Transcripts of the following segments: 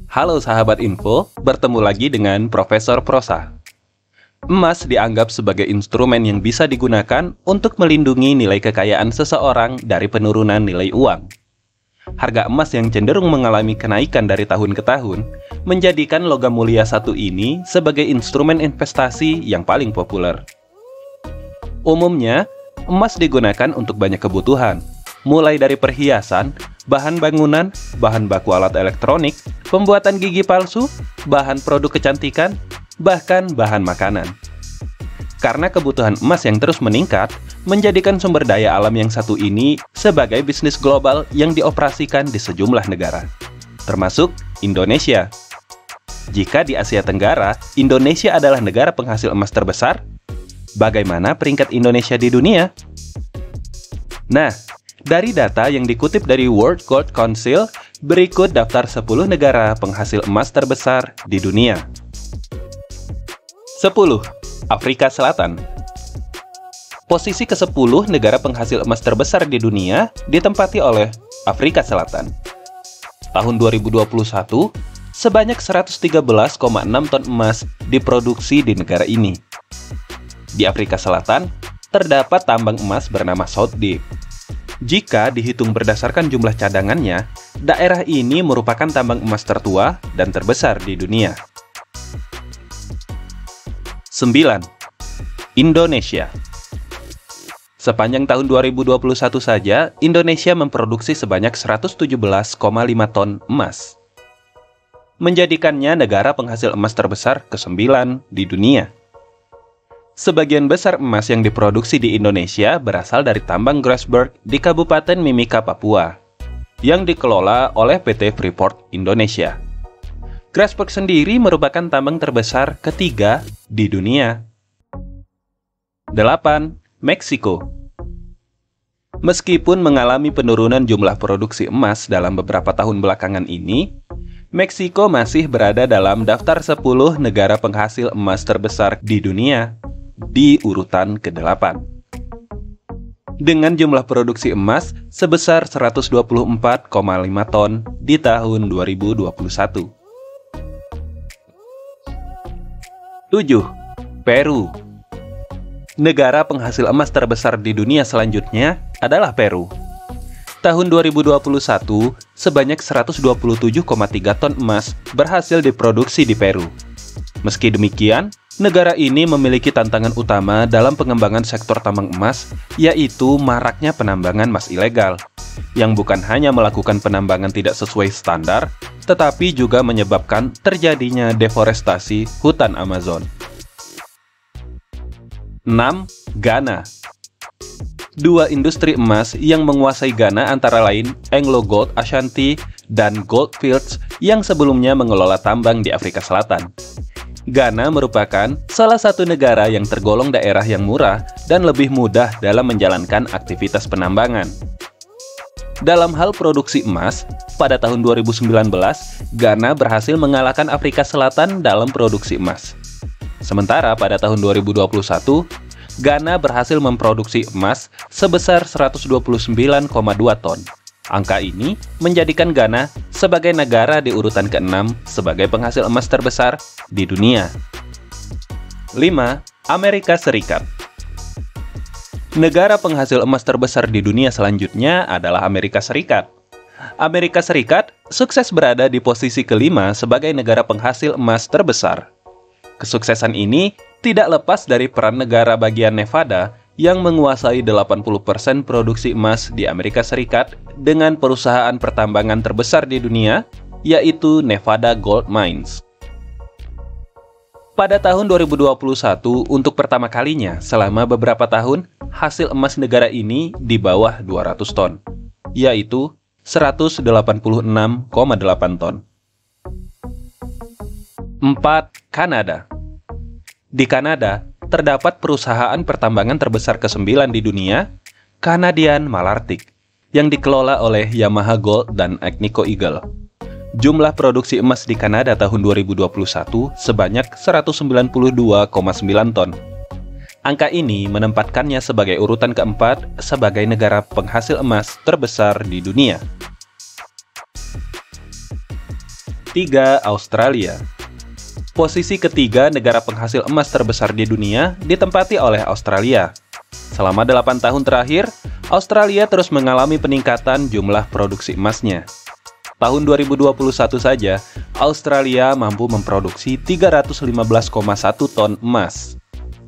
Halo sahabat info, bertemu lagi dengan Profesor Prosa. Emas dianggap sebagai instrumen yang bisa digunakan untuk melindungi nilai kekayaan seseorang dari penurunan nilai uang. Harga emas yang cenderung mengalami kenaikan dari tahun ke tahun menjadikan logam mulia satu ini sebagai instrumen investasi yang paling populer. Umumnya, emas digunakan untuk banyak kebutuhan, mulai dari perhiasan, bahan bangunan, bahan baku alat elektronik, pembuatan gigi palsu, bahan produk kecantikan, bahkan bahan makanan. Karena kebutuhan emas yang terus meningkat, menjadikan sumber daya alam yang satu ini sebagai bisnis global yang dioperasikan di sejumlah negara, termasuk Indonesia. Jika di Asia Tenggara, Indonesia adalah negara penghasil emas terbesar, bagaimana peringkat Indonesia di dunia? Nah, dari data yang dikutip dari World Gold Council, berikut daftar 10 negara penghasil emas terbesar di dunia. 10. Afrika Selatan. Posisi ke-10 negara penghasil emas terbesar di dunia ditempati oleh Afrika Selatan. Tahun 2021, sebanyak 113,6 ton emas diproduksi di negara ini. Di Afrika Selatan, terdapat tambang emas bernama South Deep. Jika dihitung berdasarkan jumlah cadangannya, daerah ini merupakan tambang emas tertua dan terbesar di dunia. 9. Indonesia. Sepanjang tahun 2021 saja, Indonesia memproduksi sebanyak 117,5 ton emas, menjadikannya negara penghasil emas terbesar ke-9 di dunia. Sebagian besar emas yang diproduksi di Indonesia berasal dari tambang Grasberg di Kabupaten Mimika, Papua, yang dikelola oleh PT Freeport Indonesia. Grasberg sendiri merupakan tambang terbesar ketiga di dunia. 8. Meksiko. Meskipun mengalami penurunan jumlah produksi emas dalam beberapa tahun belakangan ini, Meksiko masih berada dalam daftar 10 negara penghasil emas terbesar di dunia, di urutan ke-8. Dengan jumlah produksi emas sebesar 124,5 ton di tahun 2021. 7. Peru. Negara penghasil emas terbesar di dunia selanjutnya adalah Peru. Tahun 2021, sebanyak 127,3 ton emas berhasil diproduksi di Peru. Meski demikian, negara ini memiliki tantangan utama dalam pengembangan sektor tambang emas, yaitu maraknya penambangan emas ilegal, yang bukan hanya melakukan penambangan tidak sesuai standar, tetapi juga menyebabkan terjadinya deforestasi hutan Amazon. 6. Ghana. Dua industri emas yang menguasai Ghana antara lain Anglo Gold Ashanti dan Gold Fields yang sebelumnya mengelola tambang di Afrika Selatan. Ghana merupakan salah satu negara yang tergolong daerah yang murah dan lebih mudah dalam menjalankan aktivitas penambangan. Dalam hal produksi emas, pada tahun 2019, Ghana berhasil mengalahkan Afrika Selatan dalam produksi emas. Sementara pada tahun 2021, Ghana berhasil memproduksi emas sebesar 129,2 ton. Angka ini menjadikan Ghana sebagai negara di urutan ke-6 sebagai penghasil emas terbesar di dunia. 5. Amerika Serikat. Negara penghasil emas terbesar di dunia selanjutnya adalah Amerika Serikat. Amerika Serikat sukses berada di posisi ke-5 sebagai negara penghasil emas terbesar. Kesuksesan ini tidak lepas dari peran negara bagian Nevada yang menguasai 80% produksi emas di Amerika Serikat dengan perusahaan pertambangan terbesar di dunia, yaitu Nevada Gold Mines. Pada tahun 2021, untuk pertama kalinya selama beberapa tahun, hasil emas negara ini di bawah 200 ton, yaitu 186,8 ton. 4. Kanada. Di Kanada, terdapat perusahaan pertambangan terbesar ke-9 di dunia, Canadian Malartic, yang dikelola oleh Yamaha Gold dan Agnico Eagle. Jumlah produksi emas di Kanada tahun 2021 sebanyak 192,9 ton. Angka ini menempatkannya sebagai urutan keempat sebagai negara penghasil emas terbesar di dunia. 3. Australia. Posisi ketiga negara penghasil emas terbesar di dunia ditempati oleh Australia. Selama 8 tahun terakhir, Australia terus mengalami peningkatan jumlah produksi emasnya. Tahun 2021 saja, Australia mampu memproduksi 315,1 ton emas.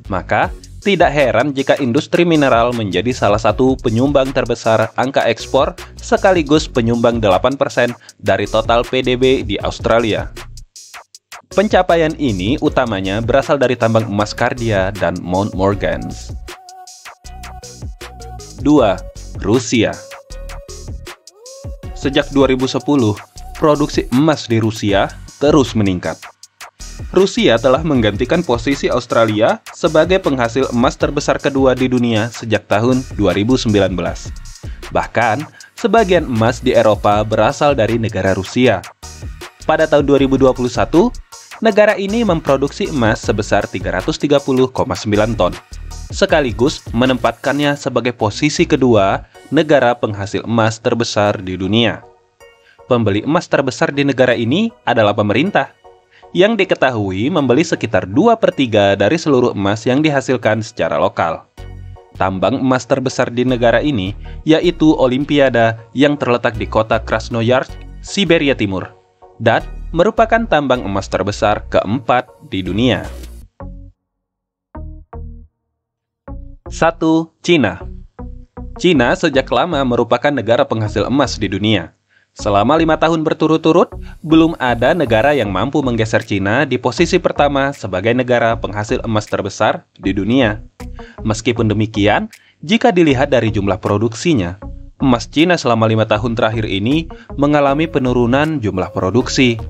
Maka, tidak heran jika industri mineral menjadi salah satu penyumbang terbesar angka ekspor sekaligus penyumbang 8% dari total PDB di Australia. Pencapaian ini utamanya berasal dari tambang emas Cardia dan Mount Morgans. 2. Rusia. Sejak 2010, produksi emas di Rusia terus meningkat. Rusia telah menggantikan posisi Australia sebagai penghasil emas terbesar kedua di dunia sejak tahun 2019. Bahkan, sebagian emas di Eropa berasal dari negara Rusia. Pada tahun 2021, negara ini memproduksi emas sebesar 330,9 ton, sekaligus menempatkannya sebagai posisi kedua negara penghasil emas terbesar di dunia. Pembeli emas terbesar di negara ini adalah pemerintah, yang diketahui membeli sekitar 2/3 dari seluruh emas yang dihasilkan secara lokal. Tambang emas terbesar di negara ini yaitu Olimpiada yang terletak di kota Krasnoyarsk, Siberia Timur, dan merupakan tambang emas terbesar keempat di dunia. 1. Cina. Cina sejak lama merupakan negara penghasil emas di dunia. Selama 5 tahun berturut-turut, belum ada negara yang mampu menggeser Cina di posisi pertama sebagai negara penghasil emas terbesar di dunia. Meskipun demikian, jika dilihat dari jumlah produksinya, emas Cina selama 5 tahun terakhir ini mengalami penurunan jumlah produksi.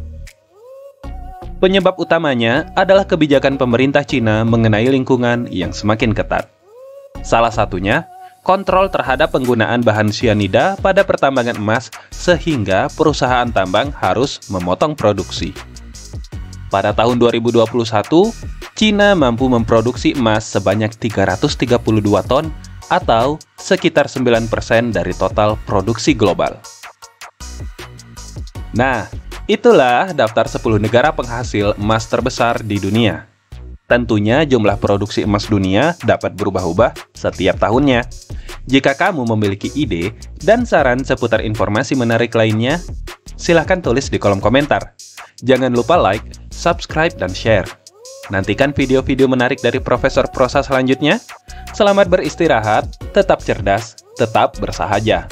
Penyebab utamanya adalah kebijakan pemerintah Cina mengenai lingkungan yang semakin ketat. Salah satunya, kontrol terhadap penggunaan bahan sianida pada pertambangan emas sehingga perusahaan tambang harus memotong produksi. Pada tahun 2021, Cina mampu memproduksi emas sebanyak 332 ton atau sekitar 9% dari total produksi global. Nah, itulah daftar 10 negara penghasil emas terbesar di dunia. Tentunya jumlah produksi emas dunia dapat berubah-ubah setiap tahunnya. Jika kamu memiliki ide dan saran seputar informasi menarik lainnya, silahkan tulis di kolom komentar. Jangan lupa like, subscribe, dan share. Nantikan video-video menarik dari Profesor Prosa selanjutnya. Selamat beristirahat, tetap cerdas, tetap bersahaja.